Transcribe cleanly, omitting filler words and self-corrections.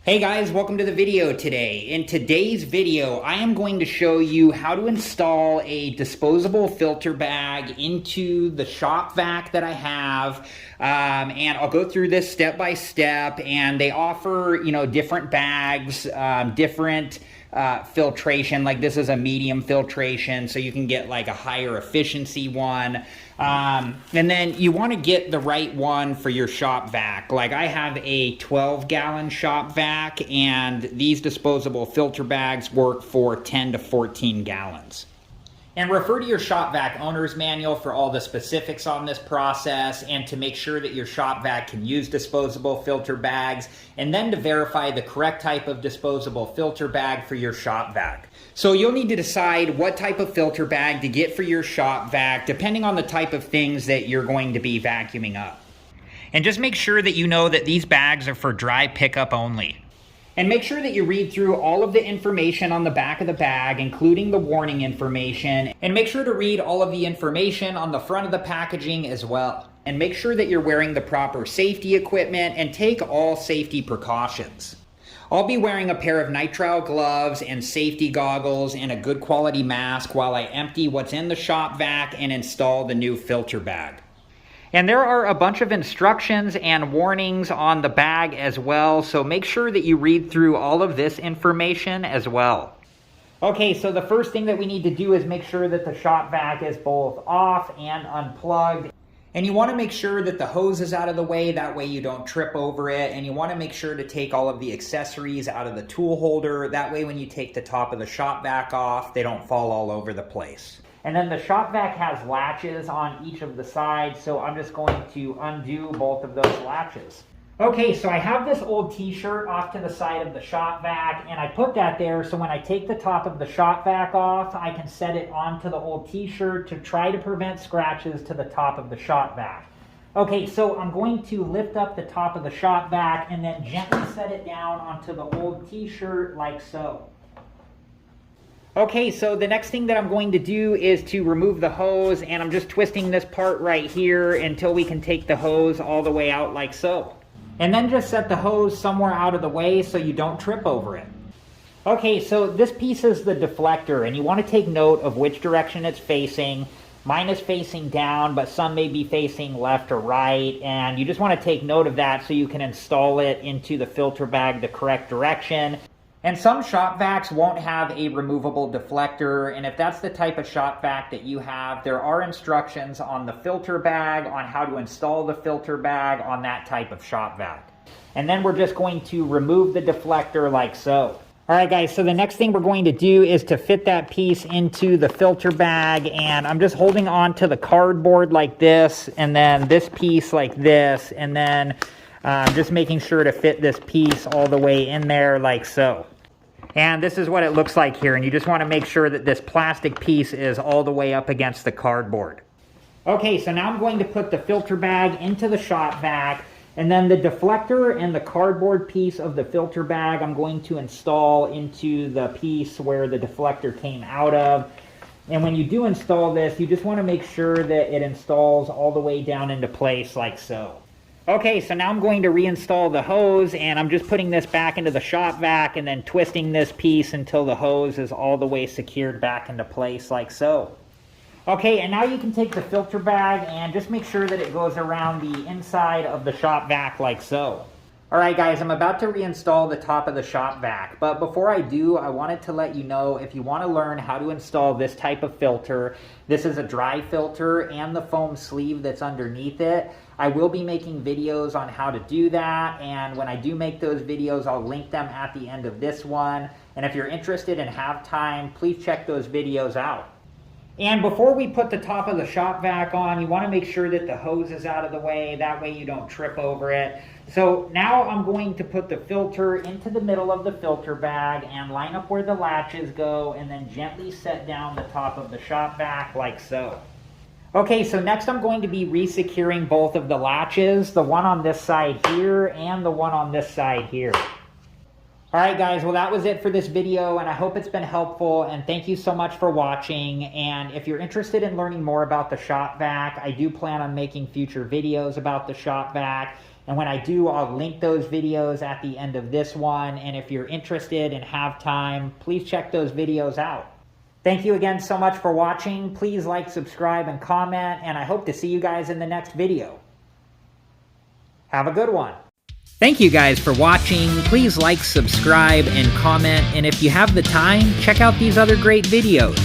Hey guys, welcome to the video today. In today's video, I am going to show you how to install a disposable filter bag into the Shop Vac that I have. And I'll go through this step by step, and they offer, different bags, different filtration. Like this is a medium filtration, so you can get like a higher efficiency one. And then you want to get the right one for your Shop Vac. Like I have a 12-gallon Shop Vac, and these disposable filter bags work for 10 to 14 gallons. And refer to your Shop Vac owner's manual for all the specifics on this process, and to make sure that your Shop Vac can use disposable filter bags, and then to verify the correct type of disposable filter bag for your Shop Vac. So you'll need to decide what type of filter bag to get for your Shop Vac, depending on the type of things that you're going to be vacuuming up. And just make sure that you know that these bags are for dry pickup only. And make sure that you read through all of the information on the back of the bag, including the warning information. And make sure to read all of the information on the front of the packaging as well. And make sure that you're wearing the proper safety equipment and take all safety precautions. I'll be wearing a pair of nitrile gloves and safety goggles and a good quality mask while I empty what's in the Shop Vac and install the new filter bag. And there are a bunch of instructions and warnings on the bag as well, so make sure that you read through all of this information as well. Okay, so the first thing that we need to do is make sure that the Shop Vac is both off and unplugged. And you want to make sure that the hose is out of the way, that way you don't trip over it. And you want to make sure to take all of the accessories out of the tool holder, that way when you take the top of the Shop Vac off, they don't fall all over the place. And then the Shop Vac has latches on each of the sides, so I'm just going to undo both of those latches. Okay, so I have this old t-shirt off to the side of the Shop Vac, and I put that there so when I take the top of the Shop Vac off, I can set it onto the old t-shirt to try to prevent scratches to the top of the Shop Vac. Okay, so I'm going to lift up the top of the Shop Vac and then gently set it down onto the old t-shirt like so. Okay, so the next thing that I'm going to do is to remove the hose, and I'm just twisting this part right here until we can take the hose all the way out like so. And then just set the hose somewhere out of the way so you don't trip over it. Okay, so this piece is the deflector, and you want to take note of which direction it's facing. Mine is facing down, but some may be facing left or right, and you just want to take note of that so you can install it into the filter bag the correct direction. And some Shop Vacs won't have a removable deflector, and if that's the type of Shop Vac that you have, there are instructions on the filter bag on how to install the filter bag on that type of Shop Vac. And then we're just going to remove the deflector like so. Alright guys, so the next thing we're going to do is to fit that piece into the filter bag, and I'm just holding on to the cardboard like this, and then this piece like this, and then just making sure to fit this piece all the way in there like so. And this is what it looks like here, and you just want to make sure that this plastic piece is all the way up against the cardboard. Okay, so now I'm going to put the filter bag into the Shop Vac, and then the deflector and the cardboard piece of the filter bag I'm going to install into the piece where the deflector came out of. And when you do install this, you just want to make sure that it installs all the way down into place like so. Okay, so now I'm going to reinstall the hose, and I'm just putting this back into the Shop Vac and then twisting this piece until the hose is all the way secured back into place like so. Okay, and now you can take the filter bag and just make sure that it goes around the inside of the Shop Vac like so. Alright guys, I'm about to reinstall the top of the Shop Vac, but before I do, I wanted to let you know if you want to learn how to install this type of filter, this is a dry filter and the foam sleeve that's underneath it. I will be making videos on how to do that, and when I do make those videos, I'll link them at the end of this one. And if you're interested and have time, please check those videos out. And before we put the top of the Shop Vac on, you want to make sure that the hose is out of the way, that way you don't trip over it. So now I'm going to put the filter into the middle of the filter bag and line up where the latches go, and then gently set down the top of the Shop Vac like so. Okay, so next I'm going to be resecuring both of the latches, the one on this side here and the one on this side here. Alright guys, well that was it for this video, and I hope it's been helpful, and thank you so much for watching. And if you're interested in learning more about the Shop Vac, I do plan on making future videos about the Shop Vac. And when I do, I'll link those videos at the end of this one. And if you're interested and have time, please check those videos out. Thank you again so much for watching. Please like, subscribe, and comment. And I hope to see you guys in the next video. Have a good one. Thank you guys for watching. Please like, subscribe, and comment. And if you have the time, check out these other great videos.